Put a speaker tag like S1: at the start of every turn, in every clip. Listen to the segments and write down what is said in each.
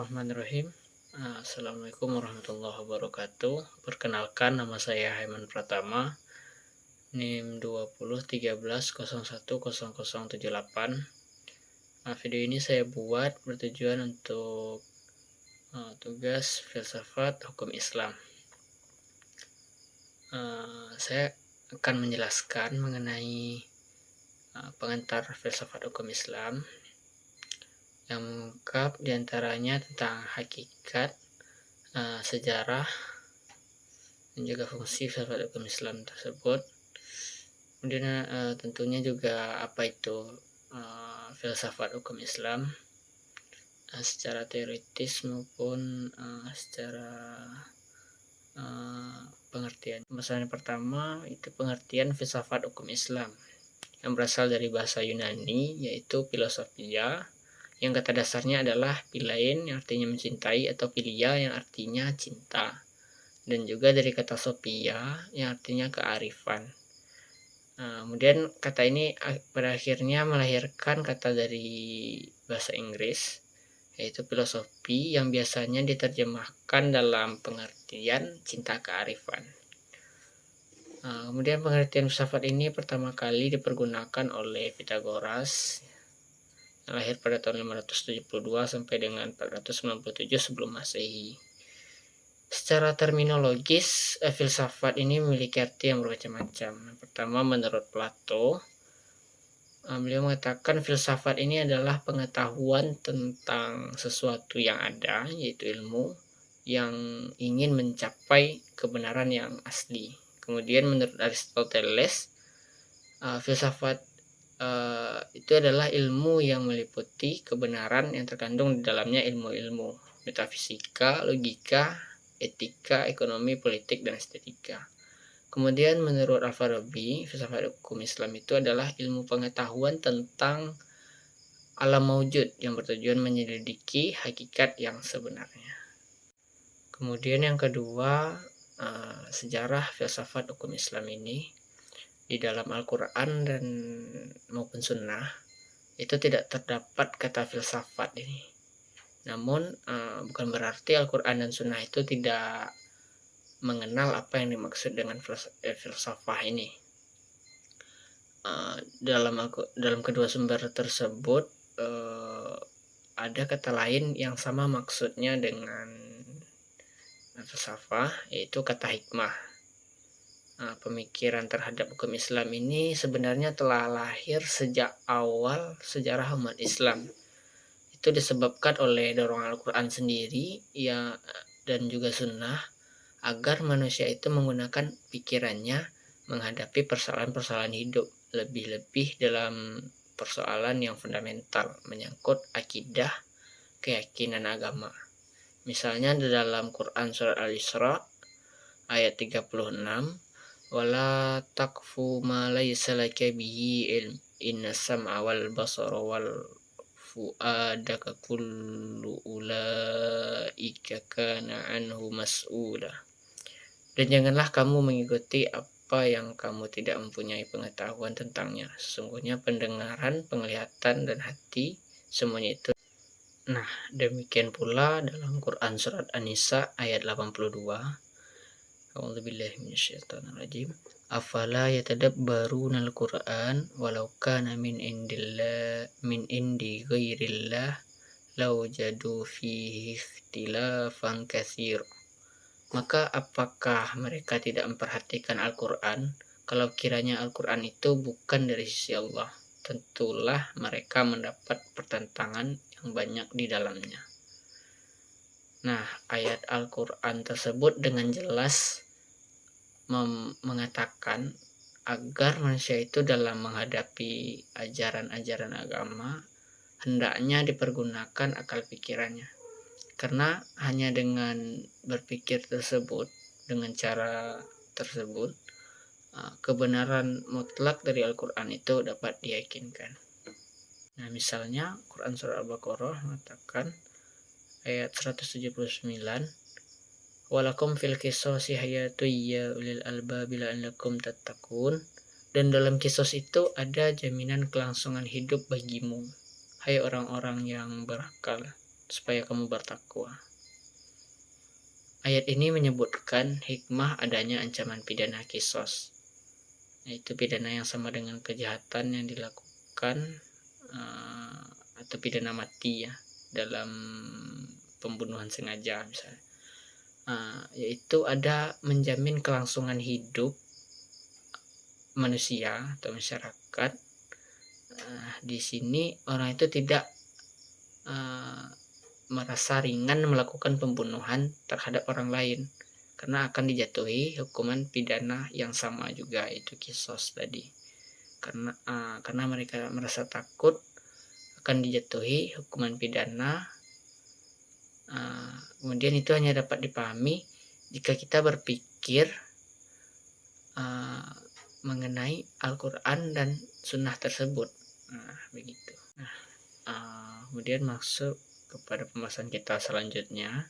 S1: Bismillahirrahmanirrahim. Assalamualaikum warahmatullahi wabarakatuh. Perkenalkan, nama saya Haiman Pratama, NIM 2013010078. Video ini saya buat bertujuan untuk tugas filsafat hukum Islam. Saya akan menjelaskan mengenai pengantar filsafat hukum Islam yang mengungkap diantaranya tentang hakikat, sejarah, dan juga fungsi filsafat hukum Islam tersebut. Kemudian tentunya juga apa itu filsafat hukum Islam secara teoritis maupun secara pengertian. Masalah pertama itu pengertian filsafat hukum Islam yang berasal dari bahasa Yunani, yaitu filosofia, yang kata dasarnya adalah philein yang artinya mencintai, atau philia yang artinya cinta, dan juga dari kata sophia yang artinya kearifan. Kemudian kata ini pada akhirnya melahirkan kata dari bahasa Inggris, yaitu filosofi, yang biasanya diterjemahkan dalam pengertian cinta kearifan. Kemudian pengertian filsafat ini pertama kali dipergunakan oleh Pythagoras yang lahir pada tahun 572 sampai dengan 497 sebelum Masehi. Secara terminologis, filsafat ini memiliki arti yang bermacam-macam. Yang pertama, menurut Plato, beliau mengatakan filsafat ini adalah pengetahuan tentang sesuatu yang ada, yaitu ilmu yang ingin mencapai kebenaran yang asli. Kemudian menurut Aristoteles, filsafat itu adalah ilmu yang meliputi kebenaran yang terkandung di dalamnya ilmu-ilmu metafisika, logika, etika, ekonomi, politik, dan estetika. Kemudian menurut Al-Farabi, filsafat hukum Islam itu adalah ilmu pengetahuan tentang alam maujud yang bertujuan menyelidiki hakikat yang sebenarnya. Kemudian yang kedua, sejarah filsafat hukum Islam ini di dalam Al-Quran dan maupun Sunnah itu tidak terdapat kata filsafat ini. Namun bukan berarti Al-Quran dan Sunnah itu tidak mengenal apa yang dimaksud dengan filsafah ini. Dalam kedua sumber tersebut ada kata lain yang sama maksudnya dengan filsafah, yaitu kata hikmah. Pemikiran terhadap hukum Islam ini sebenarnya telah lahir sejak awal sejarah umat Islam. Itu disebabkan oleh dorongan Al-Quran sendiri dan juga Sunnah, agar manusia itu menggunakan pikirannya menghadapi persoalan-persoalan hidup, lebih-lebih dalam persoalan yang fundamental menyangkut akidah, keyakinan agama. Misalnya dalam Quran surat Al-Isra ayat 36, wala taqfu ma laysa laka bihi ilm inna sam'a wal basara wal fu'adaka kullu ulaika kana anhu mas'ula. Dan janganlah kamu mengikuti apa yang kamu tidak mempunyai pengetahuan tentangnya. Sesungguhnya pendengaran, penglihatan, dan hati semuanya itu. Nah, demikian pula dalam Quran surat An-Nisa ayat 82. A'udzubillahi minasyaitonirrajim. Afala yatadabbaruna al-Qur'an walau kana min indi ghairillah lawajadu fihi ikhtilafan katsir. Maka apakah mereka tidak memperhatikan Al-Qur'an? Kalau kiranya Al-Qur'an itu bukan dari sisi Allah, tentulah mereka mendapat pertentangan yang banyak di dalamnya. Nah, ayat Al-Quran tersebut dengan jelas mengatakan agar manusia itu dalam menghadapi ajaran-ajaran agama hendaknya dipergunakan akal pikirannya. Karena hanya dengan berpikir tersebut, dengan cara tersebut, kebenaran mutlak dari Al-Quran itu dapat diyakinkan. Nah, misalnya Quran surah Al-Baqarah mengatakan ayat 179, walakum fil qisasi hayatun ya ulil albabi la'allakum tattaqun. Dan dalam kisos itu ada jaminan kelangsungan hidup bagimu, hai orang-orang yang berakal. supaya kamu bertakwa. Ayat ini menyebutkan hikmah adanya ancaman pidana kisos, yaitu pidana yang sama dengan kejahatan yang dilakukan atau pidana mati ya dalam pembunuhan sengaja misalnya. Yaitu ada menjamin kelangsungan hidup manusia atau masyarakat. Di sini orang itu tidak merasa ringan melakukan pembunuhan terhadap orang lain, karena akan dijatuhi hukuman pidana yang sama juga, itu kisos tadi. Karena mereka merasa takut akan dijatuhi hukuman pidana. Kemudian itu hanya dapat dipahami jika kita berpikir mengenai Al-Quran dan Sunnah tersebut. Begitu. Kemudian masuk kepada pembahasan kita selanjutnya,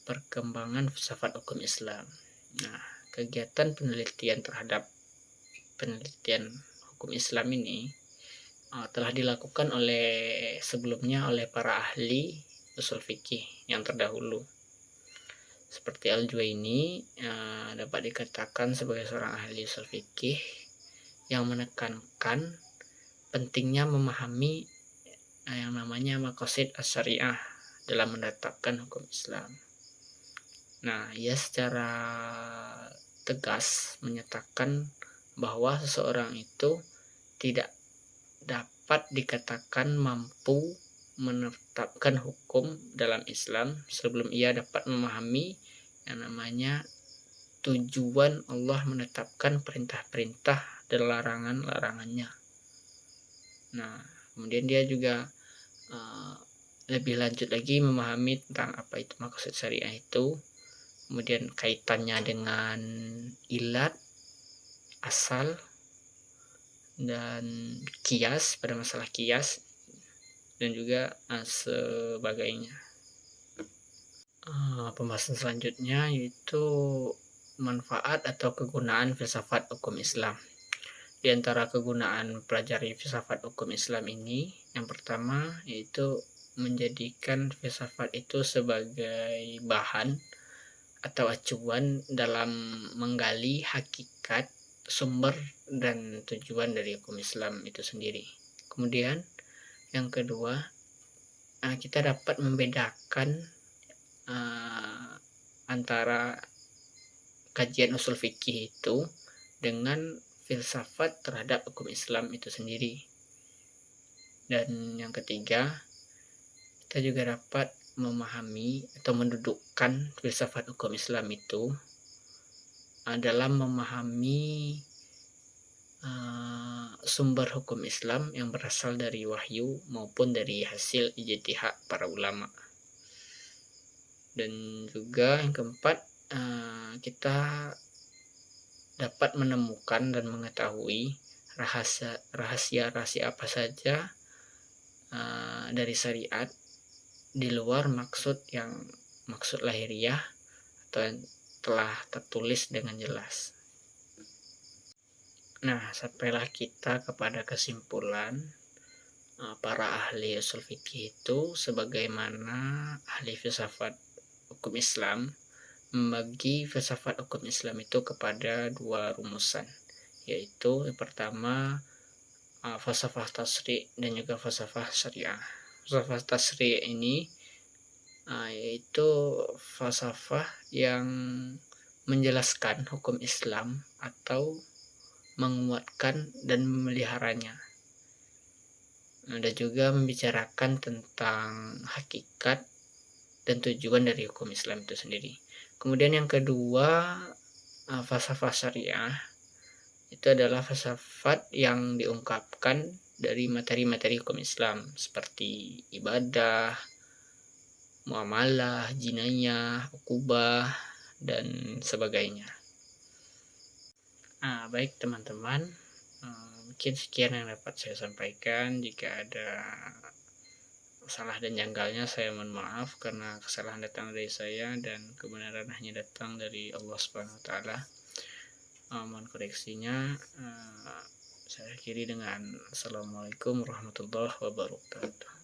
S1: perkembangan filsafat hukum Islam. Kegiatan penelitian terhadap penelitian hukum Islam ini telah dilakukan sebelumnya oleh para ahli usul fikih yang terdahulu. Seperti Al-Juwaini dapat dikatakan sebagai seorang ahli usul fikih yang menekankan pentingnya memahami yang namanya maqasid as-syariah dalam menetapkan hukum Islam. Ia secara tegas menyatakan bahwa seseorang itu tidak dapat dikatakan mampu menetapkan hukum dalam Islam sebelum ia dapat memahami yang namanya tujuan Allah menetapkan perintah-perintah dan larangan-larangannya. Kemudian dia juga lebih lanjut lagi memahami tentang apa itu maksud syariah itu, kemudian kaitannya dengan ilat, asal, dan kias pada masalah kias, dan juga sebagainya. Pembahasan selanjutnya yaitu manfaat atau kegunaan filsafat hukum Islam. Di antara kegunaan pelajari filsafat hukum Islam ini, yang pertama yaitu menjadikan filsafat itu sebagai bahan atau acuan dalam menggali hakikat, sumber, dan tujuan dari hukum Islam itu sendiri. Kemudian yang kedua, kita dapat membedakan antara kajian usul fikih itu dengan filsafat terhadap hukum Islam itu sendiri. Dan yang ketiga, kita juga dapat memahami atau mendudukkan filsafat hukum Islam itu dalam memahami sumber hukum Islam yang berasal dari wahyu maupun dari hasil ijtihad para ulama. Dan juga yang keempat, kita dapat menemukan dan mengetahui rahasia-rahasia apa saja dari syariat di luar maksud lahiriah atau yang telah tertulis dengan jelas. Sampailah kita kepada kesimpulan para ahli usul fikih itu sebagaimana ahli filsafat hukum Islam membagi filsafat hukum Islam itu kepada dua rumusan, yaitu yang pertama falsafah tasri' dan juga falsafah syariah. Falsafah tasri' ini yaitu falsafah yang menjelaskan hukum Islam atau menguatkan dan memeliharanya, dan juga membicarakan tentang hakikat dan tujuan dari hukum Islam itu sendiri. Kemudian yang kedua, falsafah syariah itu adalah filsafat yang diungkapkan dari materi-materi hukum Islam seperti ibadah, muamalah, jinayah, ukubah, dan sebagainya. Baik teman-teman, mungkin sekian yang dapat saya sampaikan. Jika ada salah dan janggalnya saya mohon maaf, karena kesalahan datang dari saya dan kebenaran hanya datang dari Allah Subhanahu wa taala. Mohon koreksinya. Saya akhiri dengan Assalamualaikum warahmatullahi wabarakatuh.